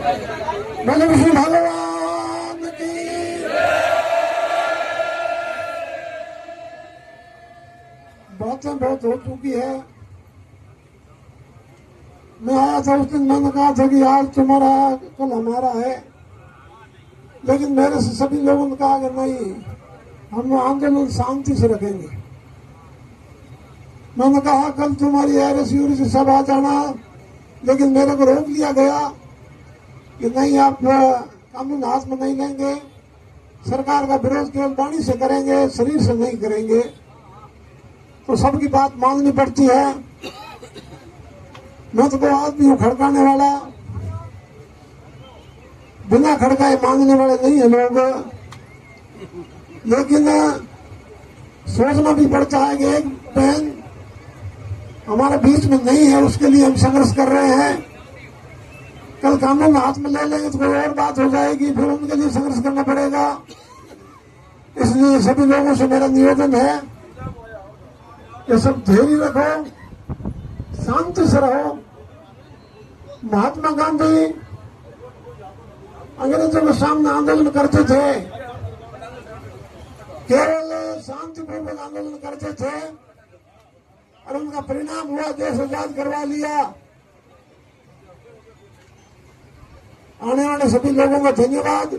बोले विष्णु भगवान की। बातें बहुत हो चुकी है। मैं आया था उस दिन, मैंने कहा था कि आज तुम्हारा कल हमारा है, लेकिन मेरे से सभी लोगों ने कहा कि नहीं, हम आंदोलन शांति से रखेंगे। मैंने कहा कल तुम्हारी एरस से सब आ जाना, लेकिन मेरे को रोक लिया गया कि नहीं, आप कानून हाथ में नहीं लेंगे, सरकार का विरोध केवल वाणी से करेंगे, शरीर से नहीं करेंगे। तो सबकी बात माननी पड़ती है। मैं तो कोई आदमी हूँ खड़काने वाला, बिना खड़काए मांगने वाले नहीं है लोग। लेकिन सोचना भी पड़ता है कि एक बहन हमारे बीच में नहीं है, उसके लिए हम संघर्ष कर रहे हैं। कल कानून हाथ में ले लेंगे तो कोई और बात हो जाएगी, फिर उनके लिए संघर्ष करना पड़ेगा। इसलिए सभी लोगों से मेरा निवेदन है कि सब धैर्य रखो, शांति से रहो। महात्मा गांधी अंग्रेजों के सामने आंदोलन करते थे, केवल शांतिपूर्वक आंदोलन करते थे, और उनका परिणाम हुआ देश आजाद करवा लिया। आने वाले सभी लोगों का धन्यवाद।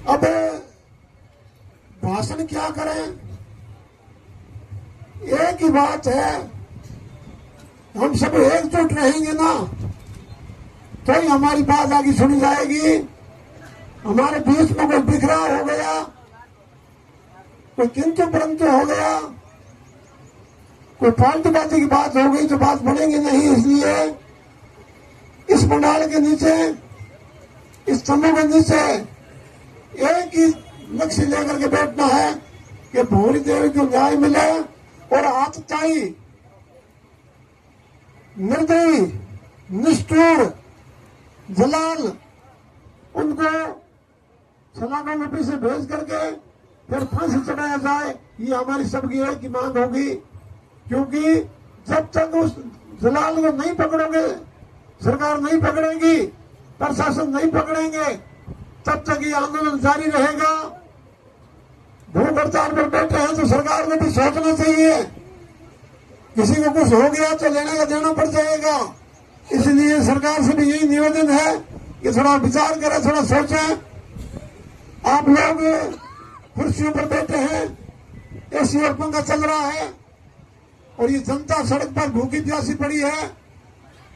अब भाषण क्या करें, एक ही बात है, हम सब एकजुट रहेंगे ना तो ही हमारी बात आगे सुनी जाएगी। हमारे बीच में कोई बिखराव हो गया, कोई किंतु परंतु हो गया, कोई फालतूबाजी की बात हो गई तो बात बढ़ेगी नहीं। इसलिए इस पंडाल के नीचे, इस समूह के नीचे एक ही लक्ष्य लेकर के बैठना है कि भौरी देवी को न्याय मिले और आतताई, निर्दयी, निष्ठुर जलाल उनको सलाखों के पीछे भेज करके फिर फांसी चढ़ाया जाए। ये हमारी सबकी एक ही मांग होगी, क्योंकि जब तक उस जलाल को नहीं पकड़ोगे, सरकार नहीं पकड़ेगी, प्रशासन नहीं पकड़ेंगे, तब तक ये आंदोलन जारी रहेगा। भूख हड़ताल पर बैठे हैं तो सरकार को भी सोचना चाहिए, किसी को कुछ हो गया तो लेने का देना पड़ जाएगा। इसलिए सरकार से भी यही निवेदन है कि थोड़ा विचार करें, थोड़ा सोचें। आप लोग कुर्सियों पर बैठे हैं, एसी और पंखा चल रहा है, और ये जनता सड़क पर भूखी प्यासी पड़ी है,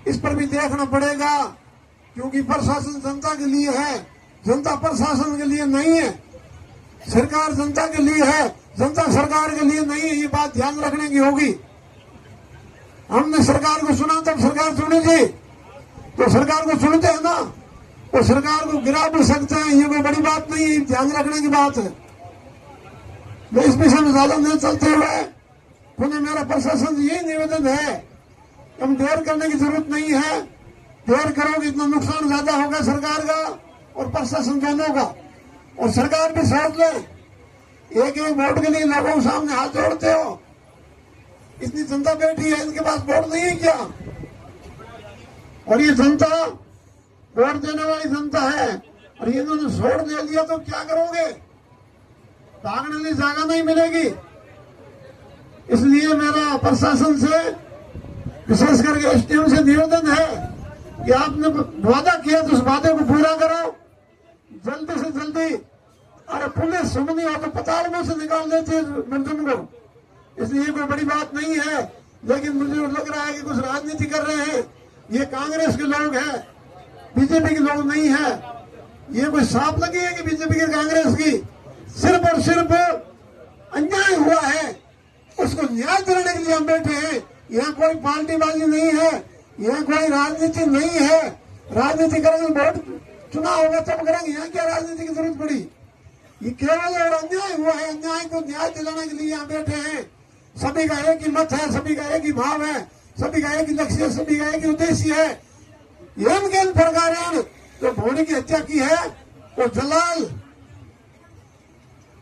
इस पर भी देखना पड़ेगा, क्योंकि प्रशासन जनता के लिए है, जनता प्रशासन के लिए नहीं है। सरकार जनता के लिए है, जनता सरकार के लिए नहीं है। ये बात ध्यान रखने की होगी। हमने सरकार को सुना तब सरकार सुनेगी, तो सरकार को सुनते हैं ना, तो सरकार को गिरा भी सकते हैं। ये कोई बड़ी बात नहीं है, ध्यान रखने की बात है। मैं इस विषय में ज्यादा नहीं चलते हुए पुनः मेरा प्रशासन से यही निवेदन है, हम देर करने की जरूरत नहीं है। देर करोगे इतना नुकसान ज्यादा होगा सरकार का और प्रशासन दोनों का। और सरकार भी सोच ले, एक एक वोट के लिए लोगों के सामने हाथ जोड़ते हो। इतनी जनता बैठी है, इनके पास वोट नहीं है क्या? और ये जनता वोट देने वाली जनता है, और ये इन्होंने छोड़ दे दिया तो क्या करोगे? भागने की जगह नहीं मिलेगी। इसलिए मेरा प्रशासन से, विशेष करके एसडीएम से निवेदन है कि आपने वादा किया तो उस वादे को पूरा करो जल्दी से जल्दी। अरे पुलिस सुननी हो तो पताल में से निकाल देती है मुलजिम को, इसलिए कोई बड़ी बात नहीं है। लेकिन मुझे लग रहा है कि कुछ राजनीति कर रहे हैं। ये कांग्रेस के लोग हैं, बीजेपी के लोग नहीं है। ये कोई साफ लगी है कि बीजेपी की कांग्रेस की? सिर्फ और सिर्फ अन्याय हुआ है, उसको न्याय दिलाने के लिए हम बैठे हैं। यहाँ कोई पार्टीबाजी नहीं है, यहाँ कोई राजनीति नहीं है। राजनीति करेंगे, वोट चुनाव होगा तब करेंगे, यहाँ क्या राजनीति की जरूरत पड़ी? ये केवल और अन्याय हुआ है, अन्याय को न्याय दिलाने के लिए यहाँ बैठे हैं। सभी का एक ही मत है, सभी का एक ही भाव है, सभी का एक ही लक्ष्य है, सभी का एक ही उद्देश्य है। इन प्रकार जो भौरी की हत्या की है वो जलाल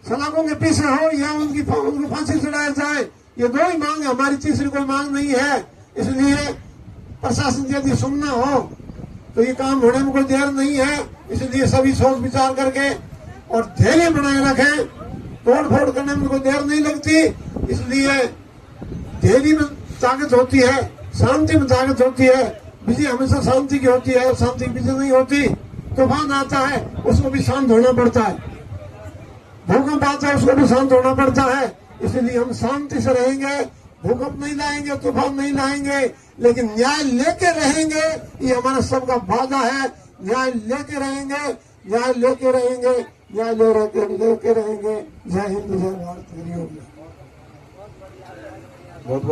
सलाखों के पीछे हो या उनको फांसी चढ़ाया जाए, ये दो ही मांग है हमारी, तीसरी कोई मांग नहीं है। इसलिए प्रशासन यदि सुनना हो तो ये काम होने में कोई देर नहीं है। इसलिए सभी सोच विचार करके और धैर्य बनाए रखें। तोड़ फोड़ करने में कोई देर नहीं लगती। इसलिए धैर्य में ताकत होती है, शांति में ताकत होती है। विजय हमेशा शांति की होती है, शांति की विजय नहीं होती। तूफान आता है उसको भी शांत होना पड़ता है, भूकंप आता है उसको भी शांत होना पड़ता है। इसलिए हम शांति से रहेंगे, भूकंप नहीं लाएंगे, तूफान नहीं लाएंगे, लेकिन न्याय लेके रहेंगे। ये हमारा सबका वादा है। न्याय लेके रहेंगे, न्याय लेके रहेंगे, न्याय लेके रहेंगे। जय हिंद, जय भारत। हरिओम।